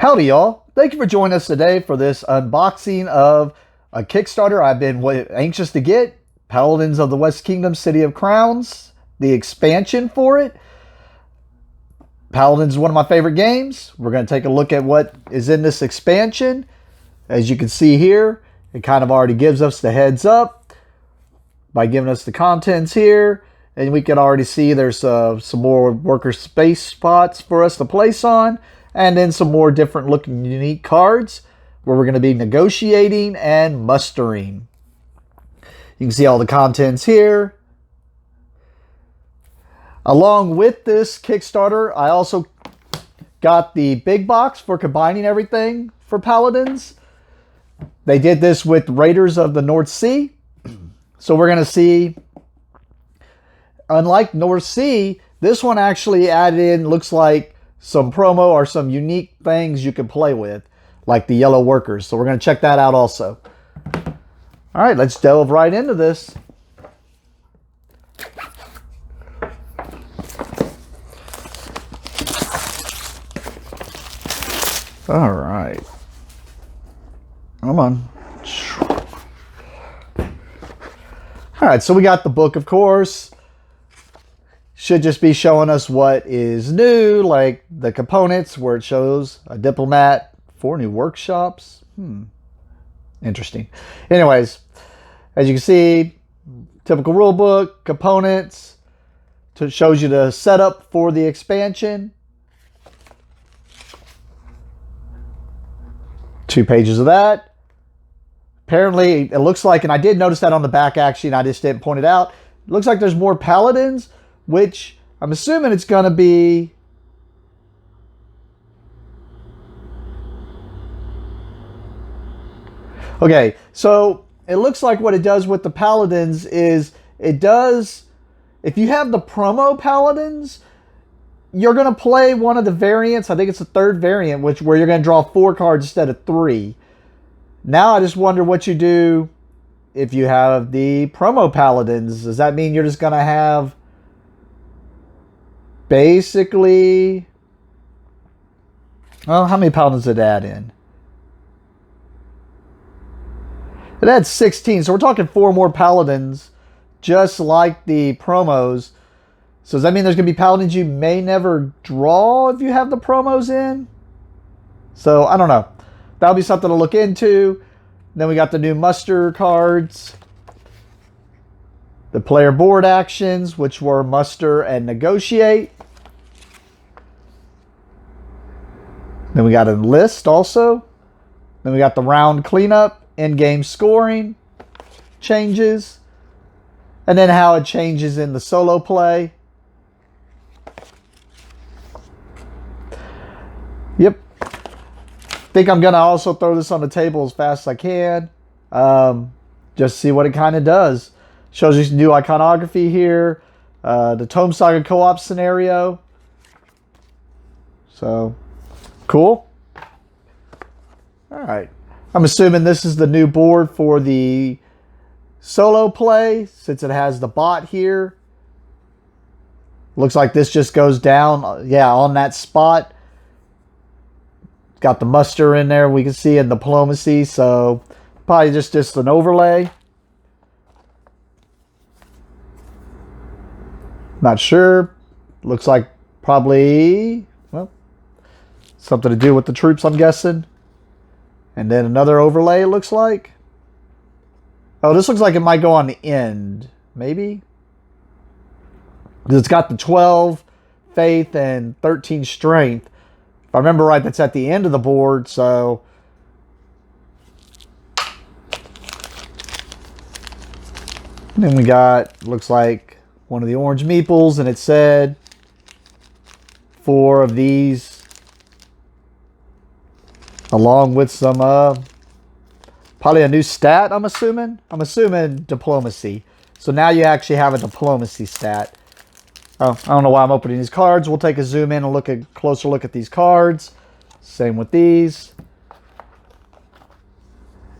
Howdy y'all, thank you for joining us today for this unboxing of a Kickstarter I've been anxious to get. Paladins of the West Kingdom, City of Crowns, the expansion for it. Paladins is one of my favorite games. We're going to take a look at what is in this expansion. As you can see here, it kind of already gives us the heads up by giving us the contents here. And we can already see there's some more worker space spots for us to place on. And then some more different looking unique cards where we're going to be negotiating and mustering. You can see all the contents here. Along with this Kickstarter, I also got the big box for combining everything for Paladins. They did this with Raiders of the North Sea. So we're going to see, unlike North Sea, this one actually added in, looks like, some promo or some unique things you can play with, like the yellow workers. So we're going to check that out also. All right, let's delve right into this. All right. Come on. All right, so we got the book, of course. Should just be showing us what is new, like the components, where it shows a diplomat, 4 new workshops. Interesting. Anyways, as you can see, typical rule book, components. It shows you the setup for the expansion. 2 pages of that. Apparently, it looks like, and I did notice that on the back actually, and I just didn't point it out. It looks like there's more Paladins, which I'm assuming it's going to be okay. So it looks like what it does with the Paladins is it does, if you have the promo Paladins, you're going to play one of the variants. I think it's the 3rd variant, where you're going to draw 4 cards instead of 3. Now I just wonder what you do if you have the promo Paladins. Does that mean you're just going to have basically, well, how many Paladins did it add in? It had 16, so we're talking 4 more Paladins, just like the promos. So does that mean there's going to be Paladins you may never draw if you have the promos in? So, I don't know. That'll be something to look into. Then we got the new muster cards. The player board actions, which were muster and negotiate. Then we got a list also. Then we got the round cleanup, in-game scoring changes. And then how it changes in the solo play. Yep. Think I'm going to also throw this on the table as fast as I can. Just see what it kind of does. Shows you some new iconography here. The Tome Saga co-op scenario. So, cool. Alright. I'm assuming this is the new board for the solo play, since it has the bot here. Looks like this just goes down, yeah, on that spot. Got the muster in there, we can see, in diplomacy, so probably just an overlay. Not sure. Looks like probably, well, something to do with the troops, I'm guessing. And then another overlay, it looks like. Oh, this looks like it might go on the end. Maybe? Because it's got the 12 faith and 13 strength. If I remember right, that's at the end of the board, so. And then we got, looks like, one of the orange meeples, and it said 4 of these, along with some, probably a new stat, I'm assuming. I'm assuming diplomacy. So now you actually have a diplomacy stat. Oh, I don't know why I'm opening these cards. We'll take a zoom in and look at closer look at these cards. Same with these.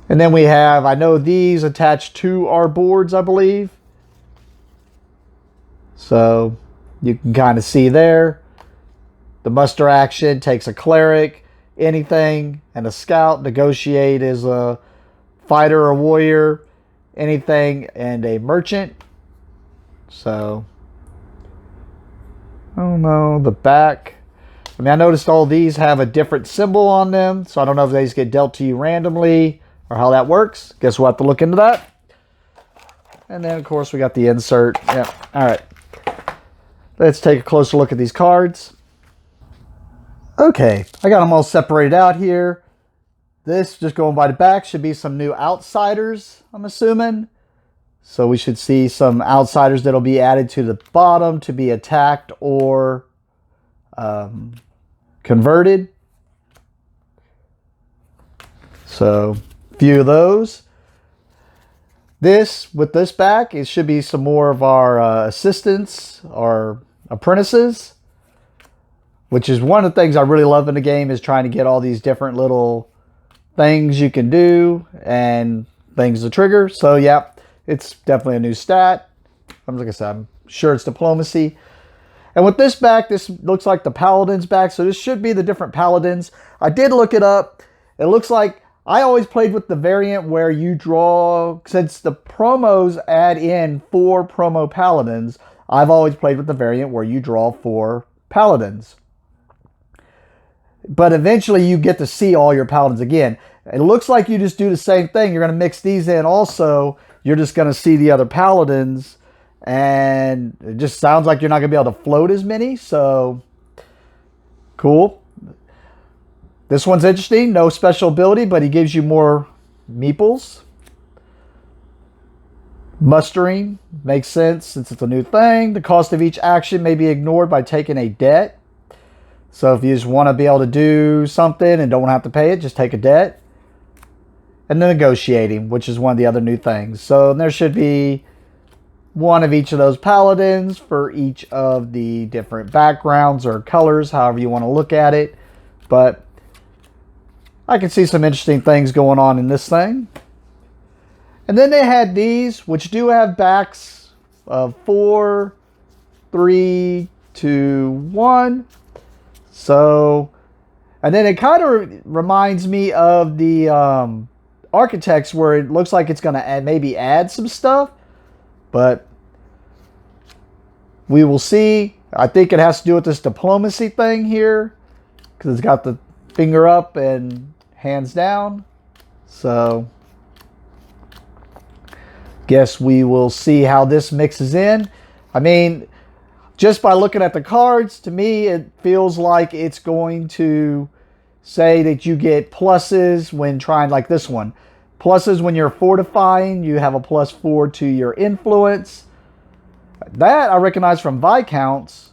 And then we have, I know these attached to our boards, I believe. So you can kind of see there. The muster action takes a cleric. anything, and a scout. Negotiate is a fighter or warrior, anything, and a merchant. So, I don't know, the back. I mean, I noticed all these have a different symbol on them, so I don't know if they just get dealt to you randomly or how that works. Guess we'll have to look into that. And then, of course, we got the insert. Yeah, all right. Let's take a closer look at these cards. Okay, I got them all separated out here. This, just going by the back, should be some new outsiders, I'm assuming. So we should see some outsiders that'll be added to the bottom to be attacked or converted. So, a few of those. This, with this back, it should be some more of our assistants or apprentices, which is one of the things I really love in the game, is trying to get all these different little things you can do and things to trigger. So, yeah, it's definitely a new stat. Like I said, I'm sure it's diplomacy. And with this back, this looks like the Paladins back. So this should be the different Paladins. I did look it up. It looks like I always played with the variant where you draw, since the promos add in 4 promo Paladins, I've always played with the variant where you draw 4 Paladins. But eventually you get to see all your Paladins again. It looks like you just do the same thing. You're going to mix these in also. You're just going to see the other Paladins. And it just sounds like you're not going to be able to float as many. So, cool. This one's interesting. No special ability, but he gives you more meeples. Mustering makes sense since it's a new thing. The cost of each action may be ignored by taking a debt. So if you just want to be able to do something and don't want to have to pay it, just take a debt. And then negotiating, which is one of the other new things. So there should be one of each of those Paladins for each of the different backgrounds or colors, however you want to look at it. But I can see some interesting things going on in this thing. And then they had these, which do have backs of 4, 3, 2, 1. So, and then it kind of reminds me of the Architects, where it looks like it's going to maybe add some stuff. But we will see. I think it has to do with this diplomacy thing here, because it's got the finger up and hands down. So, guess we will see how this mixes in. I mean, just by looking at the cards, to me, it feels like it's going to say that you get pluses when trying, like this one. Pluses when you're fortifying, you have a +4 to your influence. That I recognize from Viscounts.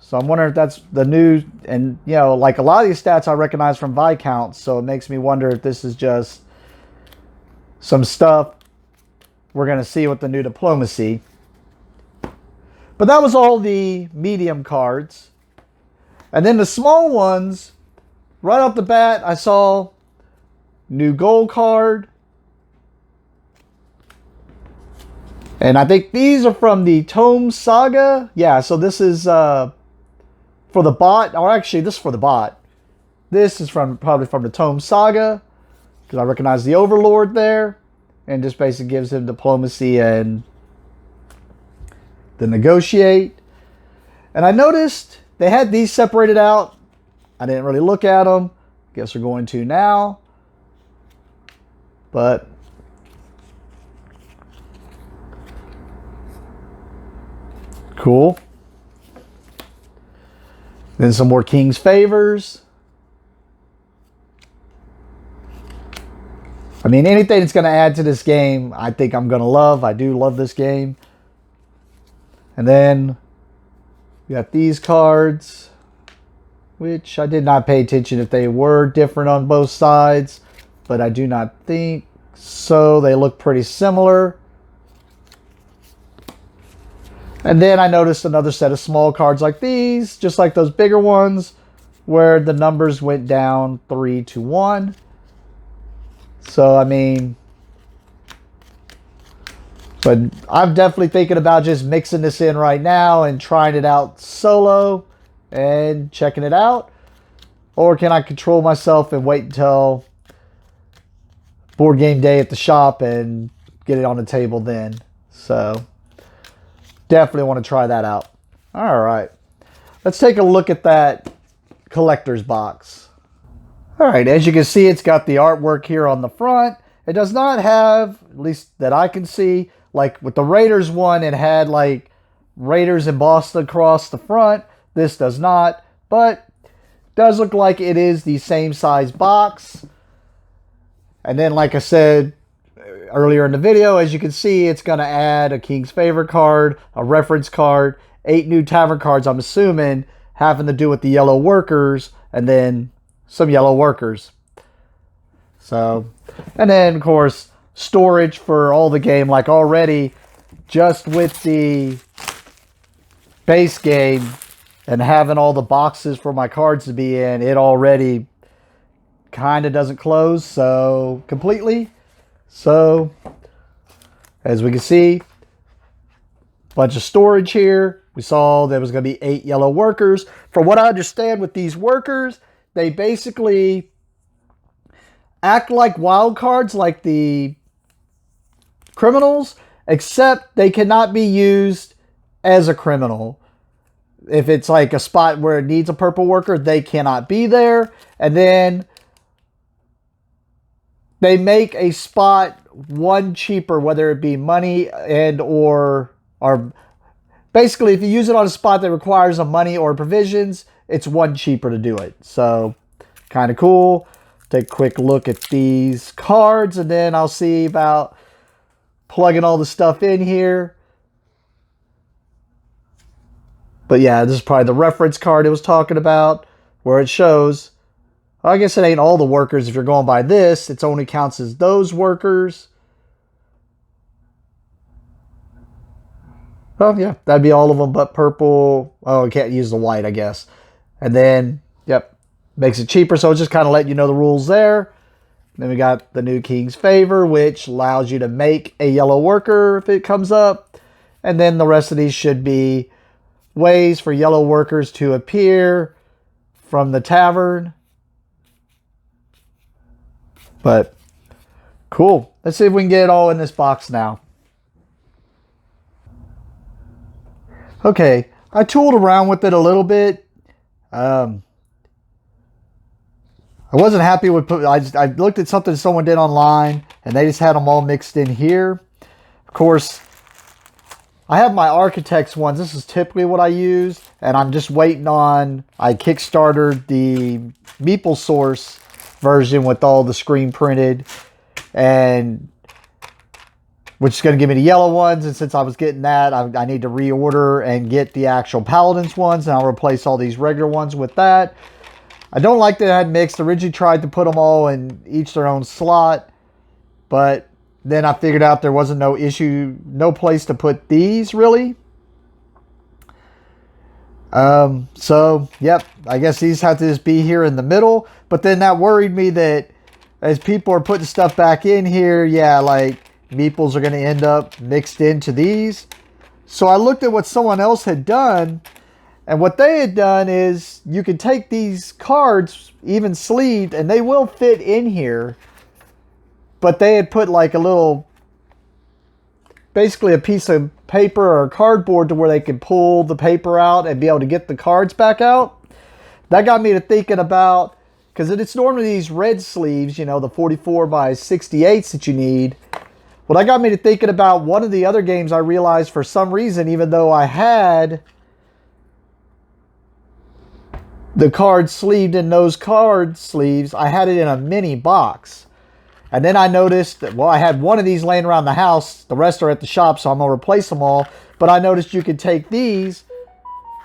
So I'm wondering if that's the new, and you know, like a lot of these stats I recognize from Viscounts. So it makes me wonder if this is just some stuff we're going to see with the new diplomacy. But that was all the medium cards. And then the small ones, right off the bat, I saw new gold card. And I think these are from the Tome Saga. Yeah, so this is for the bot. Or actually, this is for the bot. This is probably from the Tome Saga, because I recognize the Overlord there. And just basically gives him diplomacy and the negotiate. And I noticed they had these separated out. I didn't really look at them. Guess we're going to now. But cool. Then some more King's Favors. I mean, anything that's going to add to this game, I think I'm going to love. I do love this game. And then we got these cards, which I did not pay attention if they were different on both sides, but I do not think so. They look pretty similar. And then I noticed another set of small cards like these, just like those bigger ones, where the numbers went down 3 to 1. So, I mean, but I'm definitely thinking about just mixing this in right now and trying it out solo and checking it out. Or can I control myself and wait until board game day at the shop and get it on the table then? So definitely want to try that out. All right. Let's take a look at that collector's box. All right, as you can see, it's got the artwork here on the front. It does not have, at least that I can see, like with the Raiders one, it had like Raiders embossed across the front. This does not, but does look like it is the same size box. And then, like I said earlier in the video, as you can see, it's going to add a King's Favor card, a reference card, 8 new tavern cards, I'm assuming, having to do with the yellow workers, and then some yellow workers. So, and then, of course, storage for all the game. Like already, just with the base game and having all the boxes for my cards to be in, it already kind of doesn't close so completely. So, as we can see, bunch of storage here. We saw there was going to be 8 yellow workers. From what I understand with these workers, they basically act like wild cards, like the criminals, except they cannot be used as a criminal. If it's like a spot where it needs a purple worker, they cannot be there. And then they make a spot 1 cheaper, whether it be money and or basically, if you use it on a spot that requires a money or provisions, it's 1 cheaper to do it. So, kind of cool. Take a quick look at these cards, and then I'll see about plugging all the stuff in here. But yeah, this is probably the reference card it was talking about, where it shows, I guess it ain't all the workers if you're going by this. It only counts as those workers. Oh, yeah, that'd be all of them but purple. Oh, you can't use the white, I guess. And then, yep, makes it cheaper. So it's just kind of letting you know the rules there. Then we got the new King's Favor, which allows you to make a yellow worker if it comes up. And then the rest of these should be ways for yellow workers to appear from the tavern. But, cool. Let's see if we can get it all in this box now. Okay, I tooled around with it a little bit. I wasn't happy with. I looked at something someone did online, and they just had them all mixed in here. Of course, I have my Architects ones. This is typically what I use, and I'm just waiting on. I Kickstartered the Meeple Source version with all the screen printed, and which is going to give me the yellow ones. And since I was getting that, I need to reorder and get the actual Paladins ones. And I'll replace all these regular ones with that. I don't like that I had mixed. Originally tried to put them all in each their own slot. But then I figured out there wasn't no issue, no place to put these really. So, yep, I guess these have to just be here in the middle. But then that worried me that as people are putting stuff back in here, yeah, like meeples are going to end up mixed into these. So I looked at what someone else had done, and what they had done is you can take these cards, even sleeved, and they will fit in here. But they had put like a little, basically a piece of paper or cardboard to where they could pull the paper out and be able to get the cards back out. That got me to thinking about, because it's normally these red sleeves, you know, the 44 by 68s that you need. Well, that got me to thinking about one of the other games. I realized for some reason, even though I had the cards sleeved in those card sleeves, I had it in a mini box. And then I noticed that, well, I had one of these laying around the house. The rest are at the shop, so I'm going to replace them all. But I noticed you could take these,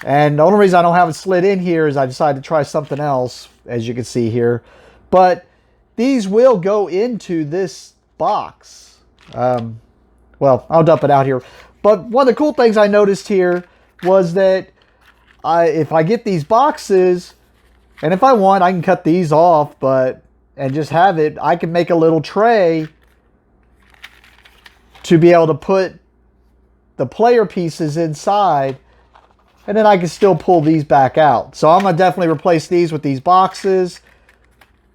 and the only reason I don't have it slid in here is I decided to try something else, as you can see here. But these will go into this box. Well, I'll dump it out here. But one of the cool things I noticed here was that if I get these boxes, and if I want, I can cut these off, and just have it, I can make a little tray to be able to put the player pieces inside and then I can still pull these back out. So I'm going to definitely replace these with these boxes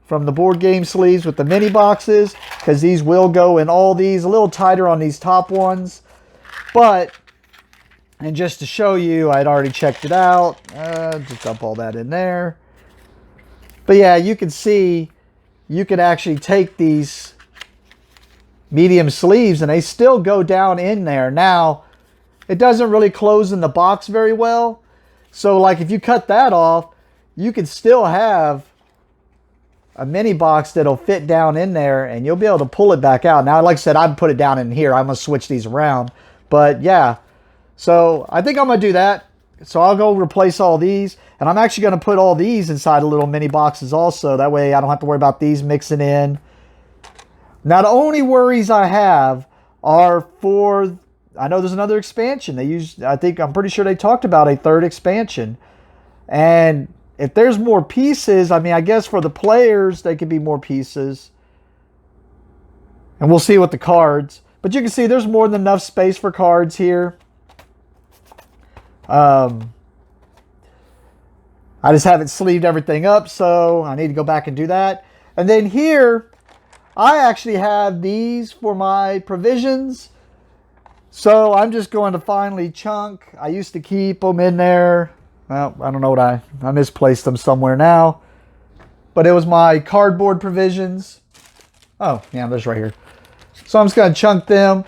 from the board game sleeves with the mini boxes, because these will go in all these. A little tighter on these top ones. But, and just to show you, I'd already checked it out. Just dump all that in there. But yeah, you can see, you can actually take these medium sleeves and they still go down in there. Now, it doesn't really close in the box very well. So like if you cut that off, you can still have a mini box that'll fit down in there and you'll be able to pull it back out. Now, like I said, I'd put it down in here. I'm going to switch these around. But yeah, so I think I'm going to do that. So I'll go replace all these. And I'm actually going to put all these inside of little mini boxes also. That way I don't have to worry about these mixing in. Now, the only worries I have are for, I know there's another expansion. They use, I'm pretty sure they talked about a third expansion. And if there's more pieces, I mean, I guess for the players, they could be more pieces. And we'll see with the cards. But you can see there's more than enough space for cards here. I just haven't sleeved everything up, so I need to go back and do that. And then here, I actually have these for my provisions. So I'm just going to finally chunk. I used to keep them in there. Well, I don't know what I misplaced them somewhere now. But it was my cardboard provisions. Oh, yeah, there's right here. So I'm just going to chunk them.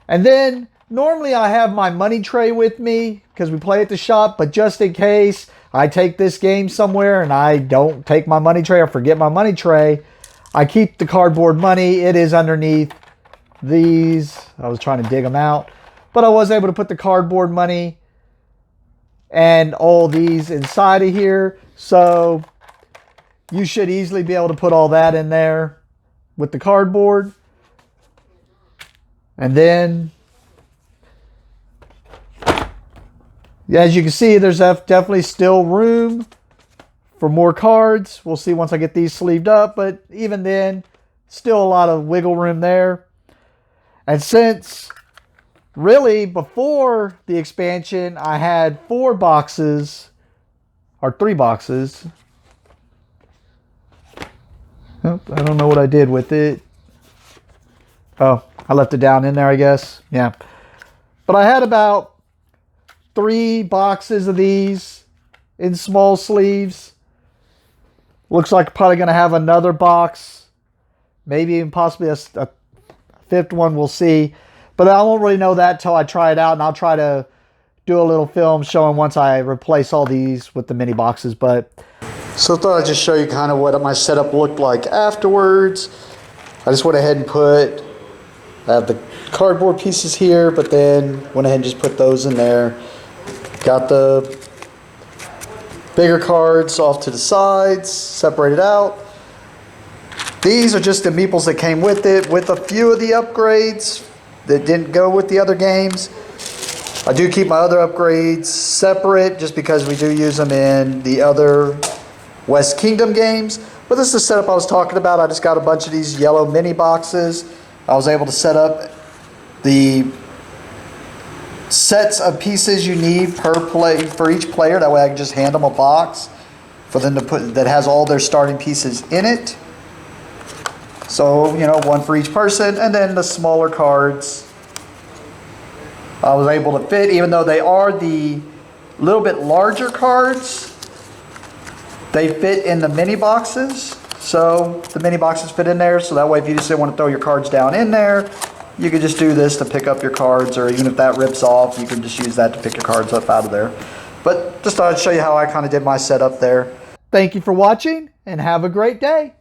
And then normally I have my money tray with me because we play at the shop. But just in case I take this game somewhere and I don't take my money tray or forget my money tray, I keep the cardboard money. It is underneath these. I was trying to dig them out. But I was able to put the cardboard money and all these inside of here. So you should easily be able to put all that in there with the cardboard. And then, as you can see, there's definitely still room for more cards. We'll see once I get these sleeved up. But even then, still a lot of wiggle room there. And since really before the expansion, I had 4 boxes, or 3 boxes. Oh, I don't know what I did with it. Oh, I left it down in there, I guess. Yeah. But I had about 3 boxes of these in small sleeves. Looks like I'm probably going to have another box. Maybe even possibly a 5th one. We'll see. But I won't really know that till I try it out. And I'll try to do a little film showing once I replace all these with the mini boxes. But so I thought I'd just show you kind of what my setup looked like afterwards. I just went ahead and I have the cardboard pieces here, but then went ahead and just put those in there. Got the bigger cards off to the sides, separated out. These are just the meeples that came with it, with a few of the upgrades that didn't go with the other games. I do keep my other upgrades separate just because we do use them in the other West Kingdom games. But this is the setup I was talking about. I just got a bunch of these yellow mini boxes. I was able to set up the sets of pieces you need for each player. That way I can just hand them a box for them to put that has all their starting pieces in it. So, you know, one for each person. And then the smaller cards I was able to fit, even though they are the little bit larger cards, they fit in the mini boxes. So the mini boxes fit in there. So that way if you just didn't want to throw your cards down in there, you could just do this to pick up your cards, or even if that rips off, you can just use that to pick your cards up out of there. But just thought I'd show you how I kind of did my setup there. Thank you for watching and have a great day.